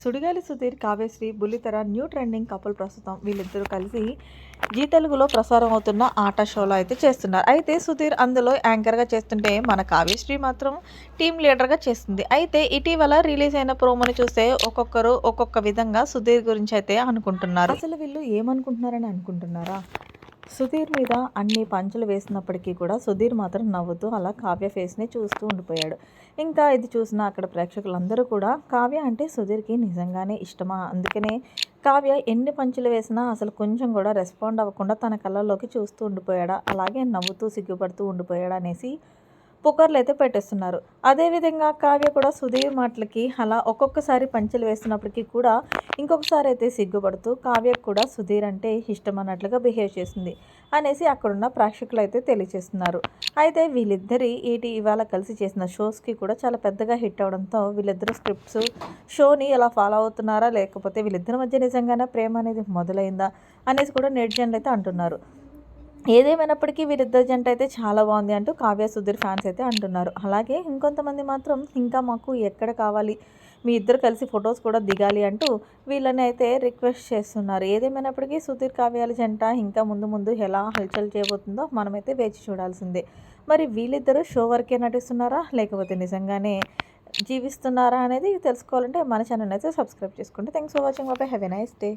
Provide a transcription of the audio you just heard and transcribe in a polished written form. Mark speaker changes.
Speaker 1: సుడిగాలి సుధీర్, కావ్యశ్రీ బుల్లితెర new trending couple ప్రస్తుతం. వీళ్ళిద్దరూ కలిసి జీ తెలుగులో ప్రసారం అవుతున్న ఆట షోలో అయితే చేస్తున్నారు. అయితే సుధీర్ అందులో యాంకర్గా చేస్తుంటే మన కావ్యశ్రీ మాత్రం టీమ్ లీడర్గా చేస్తుంది. అయితే ఇటీవల రిలీజ్ అయిన ప్రోమోని చూస్తే ఒక్కొక్కరు ఒక్కొక్క విధంగా సుధీర్ గురించి అయితే అనుకుంటున్నారు. అసలు వీళ్ళు ఏమనుకుంటున్నారని అనుకుంటున్నారా? సుధీర్ మీద అన్ని పంచులు వేసినప్పటికీ కూడా సుధీర్ మాత్రం నవ్వుతూ అలా కావ్య ఫేస్ని చూస్తూ ఉండిపోయాడు. ఇంకా ఇది చూసిన అక్కడ ప్రేక్షకులందరూ కూడా కావ్య అంటే సుధీర్కి నిజంగానే ఇష్టమా, అందుకనే కావ్య ఎన్ని పంచులు వేసినా అసలు కొంచెం కూడా రెస్పాండ్ అవ్వకుండా తన కళ్ళల్లోకి చూస్తూ ఉండిపోయాడా, అలాగే నవ్వుతూ సిగ్గుపడుతూ ఉండిపోయాడా అనేసి పుకార్లు అయితే పెట్టేస్తున్నారు. అదేవిధంగా కావ్య కూడా సుధీర్ మాటలకి అలా ఒక్కొక్కసారి పంచులు వేస్తున్నప్పటికీ కూడా ఇంకొకసారి అయితే సిగ్గుపడుతూ కావ్యకు కూడా సుధీర్ అంటే ఇష్టం అన్నట్లుగా బిహేవ్ చేసింది అనేసి అక్కడున్న ప్రేక్షకులు అయితే తెలియజేస్తున్నారు. అయితే వీళ్ళిద్దరి ఇవాళ కలిసి చేసిన షోస్కి కూడా చాలా పెద్దగా హిట్ అవడంతో వీళ్ళిద్దరు స్క్రిప్ట్స్ షోని ఎలా ఫాలో అవుతున్నారా, లేకపోతే వీళ్ళిద్దరి మధ్య నిజంగానే ప్రేమ అనేది మొదలైందా అనేసి కూడా నెటిజన్లు అయితే అంటున్నారు. ఏదేమైనప్పటికీ వీరిద్దరి జంట అయితే చాలా బాగుంది అంటూ కావ్య సుధీర్ ఫ్యాన్స్ అయితే అంటున్నారు. అలాగే ఇంకొంతమంది మాత్రం ఇంకా మాకు ఎక్కడ కావాలి, మీ ఇద్దరు కలిసి ఫొటోస్ కూడా దిగాలి అంటూ వీళ్ళని అయితే రిక్వెస్ట్ చేస్తున్నారు. ఏదేమైనప్పటికీ సుధీర్ కావ్యాల జంట ఇంకా ముందు ముందు ఎలా హల్చల్ చేయబోతుందో మనమైతే వేచి చూడాల్సిందే. మరి వీళ్ళిద్దరూ షో వరకే నటిస్తున్నారా, లేకపోతే నిజంగానే జీవిస్తున్నారా అనేది తెలుసుకోవాలంటే మన ఛానల్ అయితే సబ్స్క్రైబ్ చేసుకోండి. Thanks for watching. Bye, have a nice day.